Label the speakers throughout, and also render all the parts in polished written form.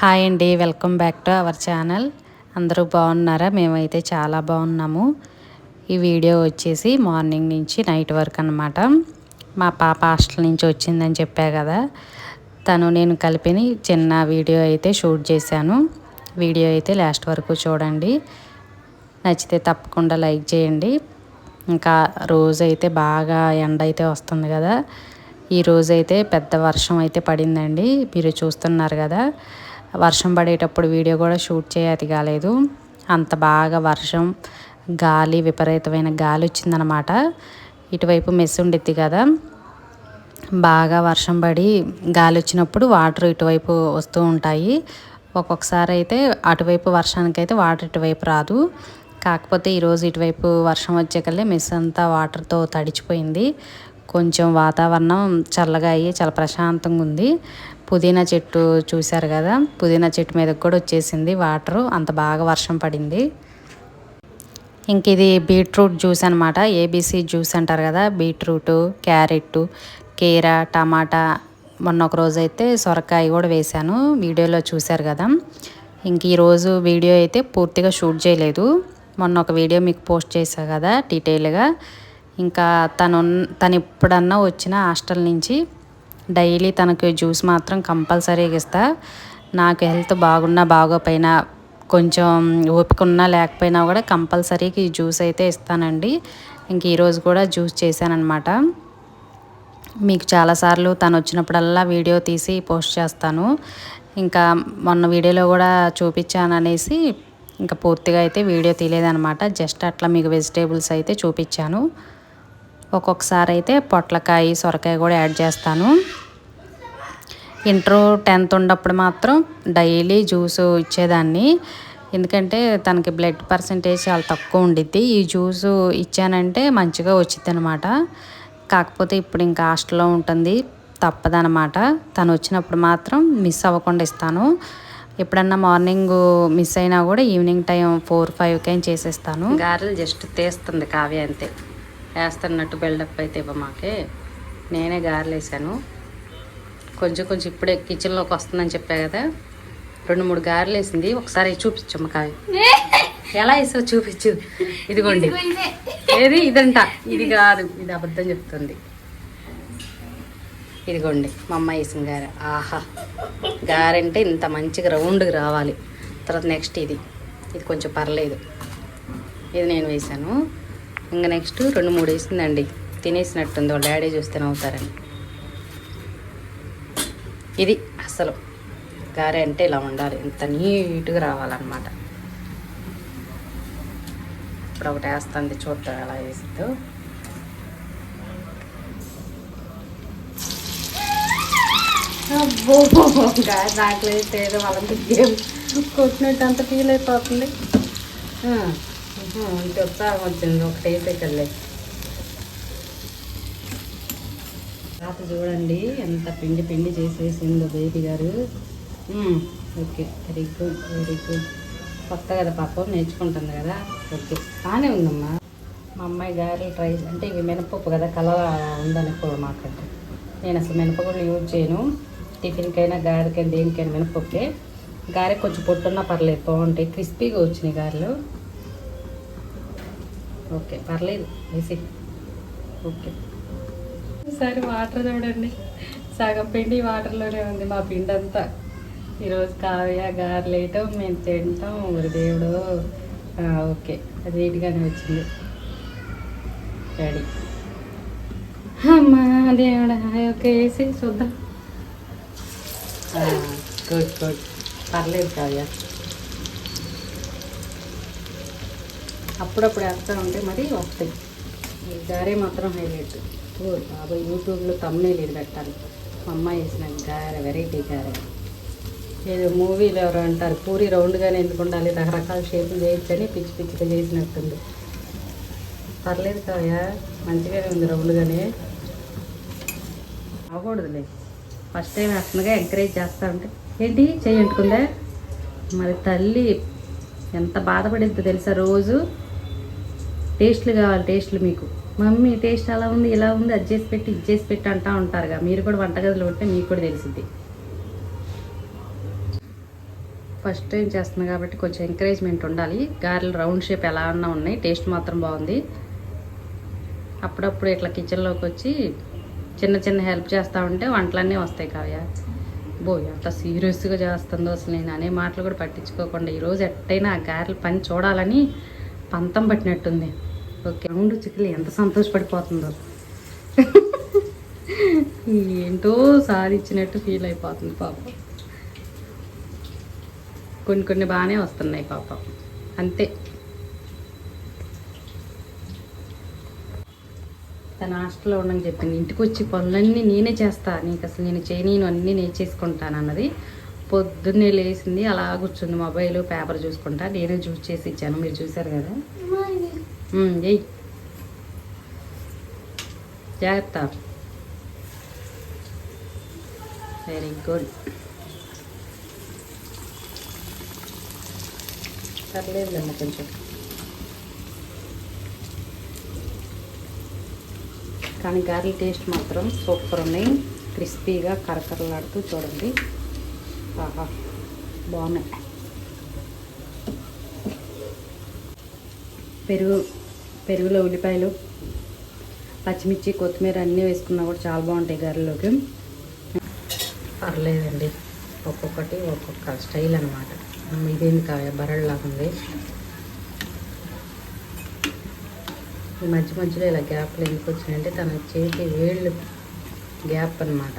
Speaker 1: Hi అండి, welcome back to our channel. అందరూ బాగున్నారా? మేమైతే చాలా బాగున్నాము. ఈ వీడియో వచ్చేసి మార్నింగ్ నుంచి నైట్ వరకు అనమాట. మా పాప హాస్టల్ నుంచి వచ్చిందని చెప్పా కదా, నేను కలిపిని చిన్న వీడియో అయితే షూట్ చేశాను. వీడియో అయితే లాస్ట్ వరకు చూడండి. నచ్చితే తప్పకుండా లైక్ చేయండి. ఇంకా రోజైతే బాగా ఎండ అయితే వస్తుంది కదా, ఈ రోజైతే పెద్ద వర్షం అయితే పడిందండి. మీరు చూస్తున్నారు కదా, వర్షం పడేటప్పుడు వీడియో కూడా షూట్ చేయది కాలేదు. అంత బాగా వర్షం, గాలి, విపరీతమైన గాలి వచ్చిందనమాట. ఇటువైపు మెస్ ఉండిద్ది కదా, బాగా వర్షం పడి గాలి వచ్చినప్పుడు వాటర్ ఇటువైపు వస్తూ ఉంటాయి. ఒక్కొక్కసారి అయితే అటువైపు వర్షానికైతే వాటర్ ఇటువైపు రాదు. కాకపోతే ఈరోజు ఇటువైపు వర్షం వచ్చేకల్లే మెస్ అంతా వాటర్తో తడిచిపోయింది. కొంచెం వాతావరణం చల్లగా అయ్యి చాలా ప్రశాంతంగా ఉంది. పుదీనా చెట్టు చూశారు కదా, పుదీనా చెట్టు మీదకి కూడా వచ్చేసింది వాటరు, అంత బాగా వర్షం పడింది. ఇంక ఇది బీట్రూట్ జ్యూస్ అనమాట. ఏబీసీ జ్యూస్ అంటారు కదా, బీట్రూటు, క్యారెట్, కీరా, టమాటా, మొన్న ఒక రోజు అయితే సొరకాయ కూడా వేశాను, వీడియోలో చూశారు కదా. ఇంక ఈరోజు వీడియో అయితే పూర్తిగా షూట్ చేయలేదు. మొన్న ఒక వీడియో మీకు పోస్ట్ చేశా కదా డీటెయిల్గా. ఇంకా తను ఎప్పుడన్నా వచ్చిన హాస్టల్ నుంచి డైలీ తనకు జ్యూస్ మాత్రం కంపల్సరీగా ఇస్తా. నాకు హెల్త్ బాగున్నా బాగోపోయినా, కొంచెం ఓపిక ఉన్నా లేకపోయినా కూడా కంపల్సరీగా ఈ జ్యూస్ అయితే ఇస్తానండి. ఇంక ఈరోజు కూడా జ్యూస్ చేశానమాట. మీకు చాలాసార్లు తను వచ్చినప్పుడల్లా వీడియో తీసి పోస్ట్ చేస్తాను. ఇంకా మొన్న వీడియోలో కూడా చూపించాను అనేసి ఇంకా పూర్తిగా అయితే వీడియో తీయలేదనమాట. జస్ట్ అట్లా మీకు వెజిటేబుల్స్ అయితే చూపించాను. ఒక్కొక్కసారి అయితే పొట్లకాయ, సొరకాయ కూడా యాడ్ చేస్తాను. ఇంటర్ 10th ఉన్నప్పుడు మాత్రం డైలీ జ్యూస్ ఇచ్చేదాన్ని, ఎందుకంటే తనకి బ్లడ్ పర్సంటేజ్ చాలా తక్కువ ఉండిద్ది. ఈ జ్యూసు ఇచ్చానంటే మంచిగా వచ్చింది అనమాట. కాకపోతే ఇప్పుడు ఇంకా హాస్టల్లో ఉంటుంది, తప్పదనమాట. తను వచ్చినప్పుడు మాత్రం మిస్ అవ్వకుండా ఇస్తాను. ఎప్పుడన్నా మార్నింగ్ మిస్ అయినా కూడా ఈవినింగ్ టైం 4-5 చేసేస్తాను. గారెలు జస్ట్ తీస్తుంది కావ్య, అంతే. వేస్తున్నట్టు బిల్డప్ అయితే మాకే. నేనే గారెలు వేసాను. కొంచెం ఇప్పుడే కిచెన్లోకి వస్తుందని చెప్పా కదా, 2-3 గారెలు వేసింది. ఒకసారి చూపించమ్మ కావ్య, ఎలా వేసావు చూపించు. ఇదిగోండి, ఏది ఇదంట, ఇది కాదు, ఇది అబద్ధం చెప్తుంది. ఇదిగోండి మా అమ్మ వేసిన గారె. ఆహా, గారె అంటే ఇంత మంచిగా రౌండ్గా రావాలి. తర్వాత నెక్స్ట్ ఇది కొంచెం పర్లేదు, ఇది నేను వేసాను. ఇంకా నెక్స్ట్ 2-3 వేసిందండి. తినేసినట్టుంది, వాళ్ళ డాడీ చూస్తే నవ్వుతారని. ఇది అసలు గారె అంటే ఇలా ఉండాలి, ఇంత నీట్గా రావాలన్నమాట. ఇప్పుడు ఒకటి వేస్తుంది, చూద్దాం ఎలా వేస్తుందో. అబ్బో, గారె రాకలేదు, ఏదో వాళ్ళంతా గేమ్ కొట్టినట్టు అంత ఫీల్ అయిపోతుంది. ఇంత ఉత్సాహం వచ్చింది ఒకటి వేసేకల్లే. రాత చూడండి ఎంత పిండి చేసేసిందో బేబీ గారు. Okay, very good, very good. కొత్త కదా పాపం, నేర్చుకుంటుంది కదా. ఓకే, బాగానే ఉందమ్మా. మా అమ్మాయి గారెలు ట్రై అంటే ఇవి మినపప్పు కదా, కలర్ ఉందనుకో మాకంటే. నేను అసలు మినపగుళ్ళు యూజ్ చేయను, టిఫిన్కైనా గారెకైనా దేనికైనా మినపప్పే. గారె కొంచెం పొట్టున్నా పర్లేదు, బాగుంటాయి, క్రిస్పీగా వచ్చినాయి గారెలు. ఓకే, పర్లేదు వేసి. ఓకే, ఒకసారి వాటర్ చూడండి, సగం పిండి వాటర్లోనే ఉంది మా పిండి అంతా. ఈరోజు కావ్య గారెలు వేయటం, మేము తింటాం. మరి దేవుడు. ఓకే, అది నీట్గానే వచ్చింది, రెడీ. అమ్మా దేవుడా, ఓకే వేసి చూద్దాం. గుడ్ గుడ్, పర్లేదు కావ్య. అప్పుడప్పుడు వేస్తూ ఉంటే మరి వస్తాయి. ఈ గారె మాత్రం హైలైట్. బాబాయ్ యూట్యూబ్లో తమ్మునేలు ఇది పెట్టాలి. మా అమ్మాయి వేసిన గారె, వెరైటీ గారె. ఏదో మూవీలో ఎవరు అంటారు, పూరి రౌండ్గానే ఎందుకు ఉండాలి, రకరకాల షేపులు చేయొచ్చని పిచ్చిగా చేసినట్టుంది. పర్లేదు కావ్య, మంచిగానే ఉంది, రౌండ్గానే. అవ్వకూడదులే, ఫస్ట్ టైం వేస్తుందిగా, ఎంకరేజ్ చేస్తూ ఉంటే. ఏంటి చెయ్యి అంటుకుందా మరి తల్లి, ఎంత బాధపడిద్దో తెలుసా. రోజు టేస్ట్లు కావాలి, టేస్ట్లు. మీకు మమ్మీ టేస్ట్ అలా ఉంది, ఇలా ఉంది, అది చేసి పెట్టి ఇది చేసి పెట్టి అంటూ ఉంటారుగా. మీరు కూడా వంటగదిలో ఉంటే మీకు కూడా తెలిసింది. ఫస్ట్ టైం చేస్తున్నాను కాబట్టి కొంచెం ఎంకరేజ్మెంట్ ఉండాలి. గారెలు రౌండ్ షేప్ ఎలా అన్నా ఉన్నాయి, టేస్ట్ మాత్రం బాగుంది. అప్పుడప్పుడు ఇట్లా కిచెన్లోకి వచ్చి చిన్న చిన్న హెల్ప్ చేస్తూ ఉంటే వంటలన్నీ వస్తాయి. కావ్య ఎంత సీరియస్గా చేస్తుందో అసలు నేను అనే మాటలు కూడా పట్టించుకోకుండా ఈరోజు ఎట్టయినా ఆ గారెల పని చూడాలని పంతం పట్టినట్టుంది. ఓకే, రౌండ్ చిక్కులు ఎంత సంతోషపడిపోతుందో ఏంటో సాధించినట్టు ఫీల్ అయిపోతుంది పాపం. కొన్ని బాగానే వస్తున్నాయి పాపం, అంతే. తన హాస్టల్లో ఉండని చెప్పింది, ఇంటికి వచ్చి పనులన్నీ నేనే చేస్తా, నీకు అసలు నేను చేయనీను, అన్నీ నేను చేసుకుంటాను అన్నది. పొద్దున్నే లేచింది, అలా కూర్చుంది మొబైల్ పేపర్ చూసుకుంటా. నేనే జ్యూస్ చేసి ఇచ్చాను, మీరు చూసారు కదా. ఎయ్ జాగ్రత్త. Very good. పర్లేదులేమ్మా కొంచెం. కానీ గారెల టేస్ట్ మాత్రం సూపర్ ఉన్నాయి, క్రిస్పీగా కరకరలాడుతూ. చూడండి, ఆహా బాగున్నాయి. పెరుగులో ఉల్లిపాయలు, పచ్చిమిర్చి, కొత్తిమీర అన్నీ వేసుకున్నా కూడా చాలా బాగుంటాయి గారెల్లోకి. పర్లేదండి, ఒక్కొక్కటి ఒక్కొక్క స్టైల్ అనమాట. ఇదేంది కాయ బరడ్లాగా ఉంది. ఈ మధ్యలో ఇలా గ్యాప్లు ఎందుకు వచ్చినాయంటే తన చేతి వేళ్ళు గ్యాప్ అనమాట.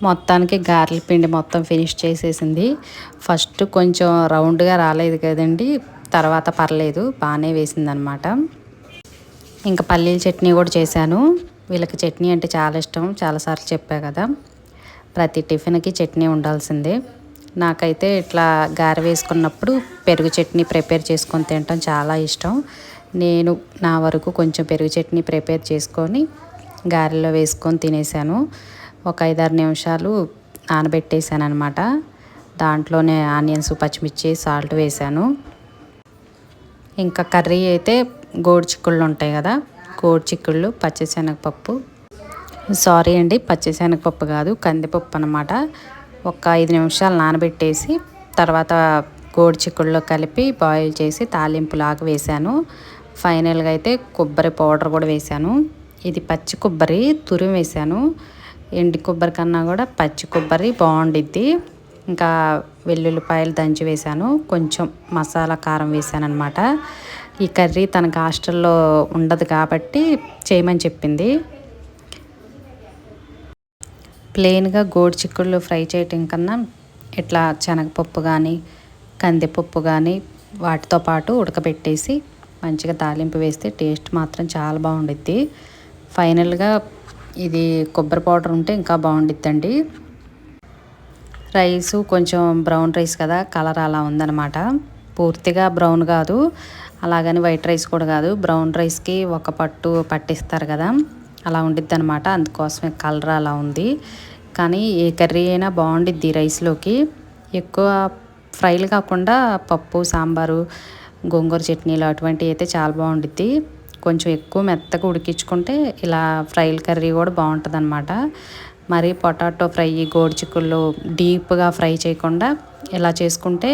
Speaker 1: మొత్తానికి గారెల పిండి మొత్తం ఫినిష్ చేసేసింది. ఫస్ట్ కొంచెం రౌండ్గా రాలేదు కదండి, తర్వాత పర్లేదు బాగానే వేసిందనమాట. ఇంకా పల్లీల చట్నీ కూడా చేశాను. వీళ్ళకి చట్నీ అంటే చాలా ఇష్టం, చాలాసార్లు చెప్పా కదా. ప్రతి టిఫిన్కి చట్నీ ఉండాల్సిందే. నాకైతే ఇట్లా గారె వేసుకున్నప్పుడు పెరుగు చట్నీ ప్రిపేర్ చేసుకొని తినటం చాలా ఇష్టం. నేను నా వరకు కొంచెం పెరుగు చట్నీ ప్రిపేర్ చేసుకొని గారెలో వేసుకొని తినేసాను. ఒక 5-6 నిమిషాలు నానబెట్టేసాను అనమాట. దాంట్లోనే ఆనియన్స్, పచ్చిమిర్చి, సాల్ట్ వేసాను. ఇంకా కర్రీ అయితే గోడు చిక్కుళ్ళు ఉంటాయి కదా, గోడు చిక్కుళ్ళు, పచ్చిశనగపప్పు, సారీ అండి పచ్చిశనగపప్పు కాదు కందిపప్పు అనమాట. ఒక 5 నిమిషాలు నానబెట్టేసి తర్వాత గోడు చిక్కుల్లో కలిపి బాయిల్ చేసి తాలింపులాగా వేశాను. ఫైనల్గా అయితే కొబ్బరి పౌడర్ కూడా వేశాను. ఇది పచ్చి కొబ్బరి తురిమి వేశాను. ఎండి కొబ్బరి కన్నా కూడా పచ్చి కొబ్బరి బాగుండిద్ది. ఇంకా వెల్లుల్లిపాయలు దంచి వేశాను, కొంచెం మసాలా కారం వేశాను అనమాట. ఈ కర్రీ తనకు హాస్టల్లో ఉండదు కాబట్టి చేయమని చెప్పింది. ప్లెయిన్గా గోడు చిక్కుళ్ళు ఫ్రై చేయటం కన్నా ఇట్లా శనగపప్పు కానీ కందిపప్పు కానీ వాటితో పాటు ఉడకబెట్టేసి మంచిగా తాలింపు వేస్తే టేస్ట్ మాత్రం చాలా బాగుండిద్ది. ఫైనల్గా ఇది కొబ్బరి పౌడర్ ఉంటే ఇంకా బాగుండిద్దండి. రైసు కొంచెం బ్రౌన్ రైస్ కదా, కలర్ అలా ఉందన్నమాట. పూర్తిగా బ్రౌన్ కాదు, అలాగని వైట్ రైస్ కూడా కాదు. బ్రౌన్ రైస్కి ఒక పట్టు పట్టిస్తారు కదా, అలా ఉండిద్ది అనమాట. అందుకోసమే కలర్ అలా ఉంది. కానీ ఏ కర్రీ అయినా బాగుండిద్ది రైస్లోకి. ఎక్కువ ఫ్రైలు కాకుండా పప్పు, సాంబారు, గోంగూర చట్నీలు అటువంటివి అయితే చాలా బాగుండిద్ది. కొంచెం ఎక్కువ మెత్తగా ఉడికించుకుంటే ఇలా ఫ్రైల కర్రీ కూడా బాగుంటుంది అనమాట. మరి పొటాటో ఫ్రై, గోడు చిక్కుళ్ళు డీప్గా ఫ్రై చేయకుండా ఇలా చేసుకుంటే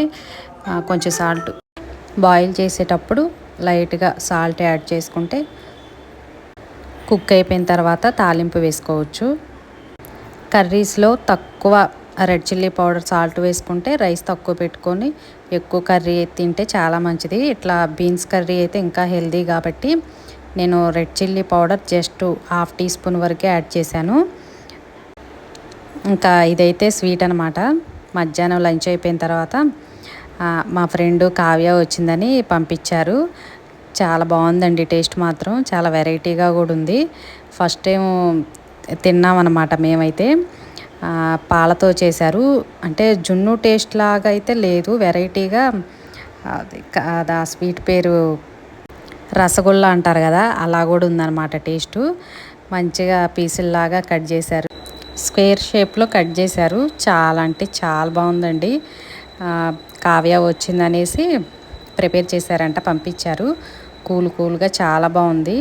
Speaker 1: కొంచెం సాల్ట్ బాయిల్ చేసేటప్పుడు లైట్గా సాల్ట్ యాడ్ చేసుకుంటే కుక్ అయిపోయిన తర్వాత తాలింపు వేసుకోవచ్చు. కర్రీస్లో తక్కువ రెడ్ చిల్లీ పౌడర్, సాల్ట్ వేసుకుంటే రైస్ తక్కువ పెట్టుకొని ఎక్కువ కర్రీ తింటే చాలా మంచిది. ఇట్లా బీన్స్ కర్రీ అయితే ఇంకా హెల్దీ కాబట్టి నేను red chilli powder just 1/2 teaspoon వరకే యాడ్ చేశాను. ఇంకా ఇదైతే స్వీట్ అనమాట. మధ్యాహ్నం లంచ్ అయిపోయిన తర్వాత మా ఫ్రెండ్ కావ్య వచ్చిందని పంపించారు. చాలా బాగుందండి, టేస్ట్ మాత్రం చాలా వెరైటీగా కూడా ఉంది. ఫస్ట్ టైం తిన్నామన్నమాట మేమైతే. పాలతో చేశారు, అంటే జున్ను టేస్ట్ లాగా అయితే లేదు, వెరైటీగా. అది ఆ స్వీట్ పేరు రసగుల్లా అంటారు కదా, అలా కూడా ఉందన్నమాట టేస్టు. మంచిగా పీసుల్లాగా కట్ చేశారు, స్క్వేర్ షేప్లో కట్ చేశారు. చాలా అంటే చాలా బాగుందండి. కావ్య వచ్చిందనేసి ప్రిపేర్ చేశారంట, పంపించారు. కూల్గా చాలా బాగుంది.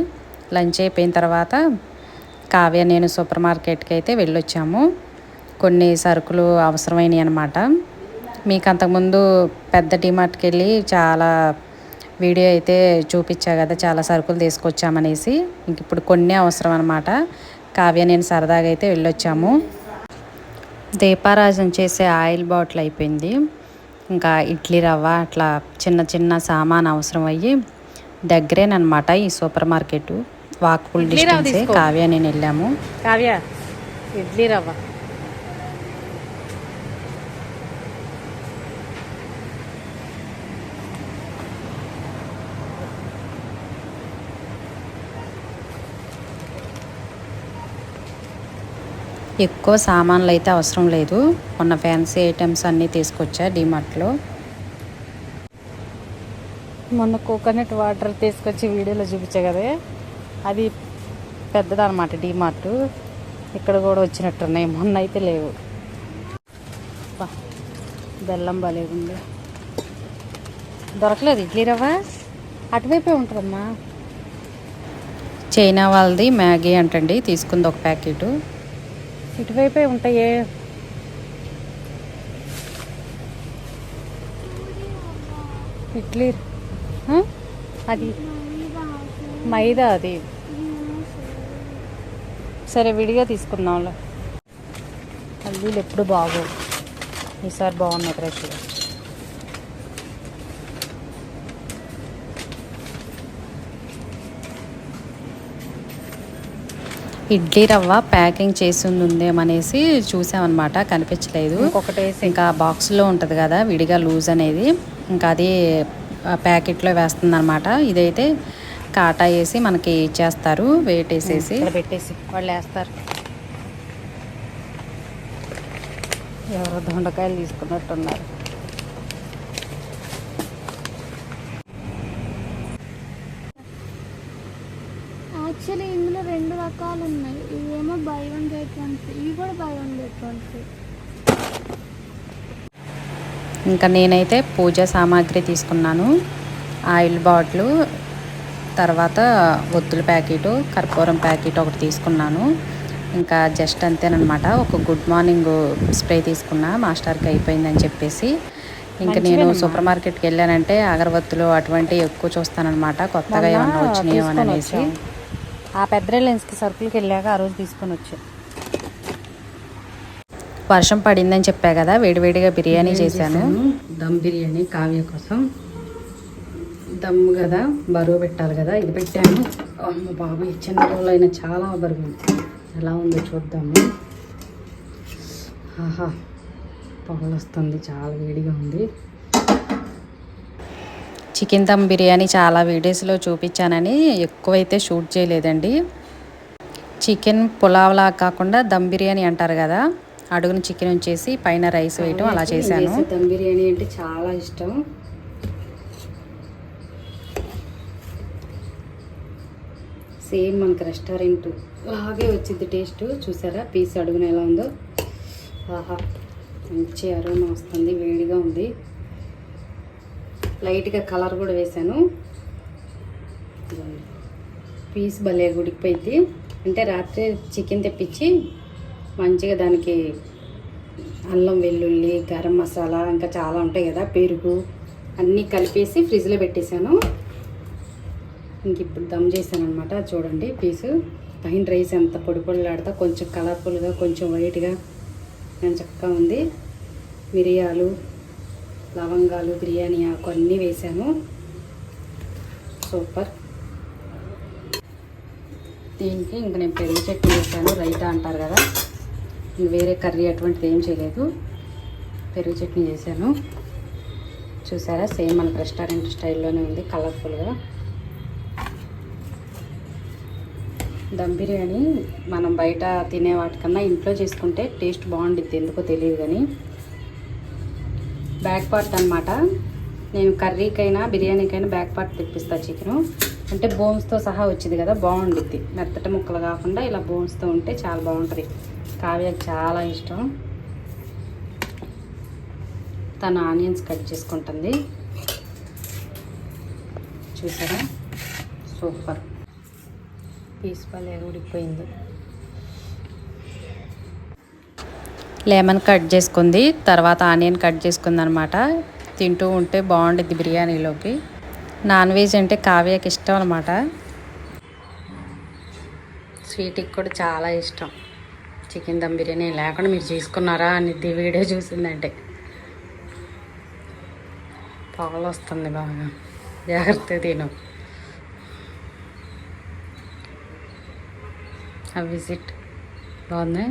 Speaker 1: లంచ్ అయిపోయిన తర్వాత కావ్య నేను సూపర్ మార్కెట్కి అయితే వెళ్ళొచ్చాము. కొన్ని సరుకులు అవసరమైనవి అనమాట. మీకు అంతకుముందు పెద్ద డిమార్ట్కి వెళ్ళి చాలా వీడియో అయితే చూపించా కదా, చాలా సరుకులు తీసుకొచ్చామనేసి. ఇంక ఇప్పుడు కొన్ని అవసరం అనమాట. కావ్య నేను సరదాగా అయితే వెళ్ళొచ్చాము. దీపారాజన చేసే ఆయిల్ బాటిల్ అయిపోయింది. ఇంకా ఇడ్లీ రవ్వ అట్లా చిన్న చిన్న సామాన్ అవసరం అయ్యి దగ్గరేనమాట ఈ సూపర్ మార్కెట్. వాక్ఫుల్ డిస్టెన్సే. కావ్య నేను వెళ్ళాము.
Speaker 2: కావ్య ఇడ్లీ రవ్వ
Speaker 1: ఎక్కువ సామాన్లు అయితే అవసరం లేదు. మొన్న ఫ్యాన్సీ ఐటమ్స్ అన్నీ తీసుకొచ్చా డిమార్ట్లో.
Speaker 2: మొన్న కోకోనట్ వాటర్ తీసుకొచ్చి వీడియోలో చూపించా కదా, అది పెద్దదన్నమాట డిమార్ట్. ఇక్కడ కూడా వచ్చినట్టున్నాయి, మొన్న అయితే లేవు. బెల్లం బాలేగుంది. దొరకలేదు ఇడ్లీ రవ్వ. అటువైపే ఉంటుందమ్మా.
Speaker 1: చైనా వాళ్ళది మ్యాగీ అంటండి, తీసుకుంది ఒక ప్యాకెట్.
Speaker 2: ఇటువైపే ఉంటాయే. ఇడ్లీ అది మైదా. అది సరే విడిగా తీసుకుందాంలే. పల్లీలు ఎప్పుడు బాగోవు, ఈసారి బాగున్నాయి ఫ్రెష్గా.
Speaker 1: ఇడ్లీ రవ్వ ప్యాకింగ్ చేసి ఉందేమనేసి చూసామన్నమాట, కనిపించలేదు. ఇంకా బాక్స్లో ఉంటుంది కదా విడిగా లూజ్ అనేది, ఇంకా అది ప్యాకెట్లో వేస్తుంది అనమాట. ఇదైతే కాటా వేసి మనకి ఇచ్చేస్తారు, వెయిట్ వేసేసి
Speaker 2: పెట్టేసి వాళ్ళు వేస్తారు. ఎవరో దొండకాయలు తీసుకున్నట్టున్నారు.
Speaker 3: యాక్చువల్లీ ఇందులో 2 రకాలు ఉన్నాయి. ఇవేమో బై 1 గెట్ 1 ఫ్రీ, ఇవి కూడా బై 1 గెట్ 1 ఫ్రీ.
Speaker 1: ఇంకా నేనైతే పూజా సామాగ్రి తీసుకున్నాను. ఆయిల్ బాటిల్, తర్వాత ఒత్తుల ప్యాకెట్, కర్పూరం ప్యాకెట్ ఒకటి తీసుకున్నాను. ఇంకా జస్ట్ అంతేనమాట. ఒక గుడ్ మార్నింగ్ స్ప్రే తీసుకున్నా, మాస్టర్కి అయిపోయిందని చెప్పేసి. ఇంకా నేను సూపర్ మార్కెట్కి వెళ్ళానంటే అగరబత్తులు అటువంటివి ఎక్కువ చూస్తానమాట, కొత్తగా ఏమన్నా వచ్చినాయో అని అనేసి.
Speaker 2: ఆ పెద్ద లెన్స్కి సరుకులకి వెళ్ళాక ఆ రోజు తీసుకొని వచ్చా.
Speaker 1: వర్షం పడిందని చెప్పా కదా, వేడివేడిగా బిర్యానీ చేశాను.
Speaker 2: దమ్ బిర్యానీ కావ్య కోసం. దమ్ కదా, బరువు పెట్టాలి కదా, ఇది పెట్టాను. అమ్మ బాబాయ్, చిన్న రోజులు అయినా చాలా బరువు. ఎలా ఉందో చూద్దాము. ఆహా, పొగలు వస్తుంది, చాలా వేడిగా ఉంది.
Speaker 1: చికెన్ దమ్ బిర్యానీ చాలా వీడియోస్లో చూపించానని ఎక్కువైతే షూట్ చేయలేదండి. చికెన్ పులావ్లా కాకుండా దమ్ బిర్యానీ అంటారు కదా, అడుగున చికెన్ ఉంచేసి పైన రైస్ వేయటం అలా చేశాను.
Speaker 2: దమ్ బిర్యానీ అంటే చాలా ఇష్టం. సేమ్ మనకి రెస్టారెంట్ లాగే వచ్చింది టేస్ట్. చూసారా పీస్ అడుగున ఎలా ఉందో. ఆహా, మంచి అరోమా వస్తుంది, వేడిగా ఉంది. లైట్గా కలర్ కూడా వేసాను. పీస్ భలే ఉడికిపోయింది. అంటే రాత్రి చికెన్ తెప్పించి మంచిగా దానికి అల్లం వెల్లుల్లి, గరం మసాలా, ఇంకా చాలా ఉంటాయి కదా, పెరుగు అన్నీ కలిపేసి ఫ్రిడ్జ్లో పెట్టేశాను. ఇంక ఇప్పుడు దమ్ చేశాను అనమాట. చూడండి పీసు పైన రైస్ ఎంత పొడి పొడిలాడుతా, కొంచెం కలర్ఫుల్గా, కొంచెం వైట్గా నేను చక్కగా ఉంది. మిరియాలు, లవంగాలు, బిర్యానీ ఆకు అన్నీ వేసాను. సూపర్. దీనికి ఇంక నేను పెరుగు చట్నీ వేసాను. రైతా అంటారు కదా, ఇంక వేరే కర్రీ అటువంటిది ఏం చేయలేదు. పెరుగు చట్నీ చేశాను. చూసారా, సేమ్ మనకు రెస్టారెంట్ స్టైల్లోనే ఉంది, కలర్ఫుల్గా. దమ్ బిర్యానీ మనం బయట తినే వాటికన్నా ఇంట్లో చేసుకుంటే టేస్ట్ బాగుండిద్ది, ఎందుకో తెలియదు కానీ. బ్యాక్ పార్ట్ అనమాట. నేను కర్రీకైనా బిర్యానీకైనా బ్యాక్ పార్ట్ తెప్పిస్తాను చికెను. అంటే బోన్స్తో సహా వచ్చింది కదా, బాగుండిద్ది. మెత్తటి ముక్కలు కాకుండా ఇలా బోన్స్తో ఉంటే చాలా బాగుంటుంది. కావ్యకి చాలా ఇష్టం. తను ఆనియన్స్ కట్ చేసుకుంటుంది. చూసారా, సూపర్. పీస్ భలే ఉడికిపోయింది.
Speaker 1: లెమన్ కట్ చేసుకుంది, తర్వాత ఆనియన్ కట్ చేసుకుంది అనమాట. తింటూ ఉంటే బాగుంటుంది బిర్యానీలోకి. నాన్ వెజ్ అంటే కావ్యకి ఇష్టం అనమాట. స్వీట్కి కూడా చాలా ఇష్టం. చికెన్ దమ్ బిర్యానీ లేకుండా మీరు చేసుకున్నారా అని వీడియో చూసిందంటే పొగలు వస్తుంది బాగా, జాగ్రత్తగా తిను. ఆ విజిట్ బాగుంది.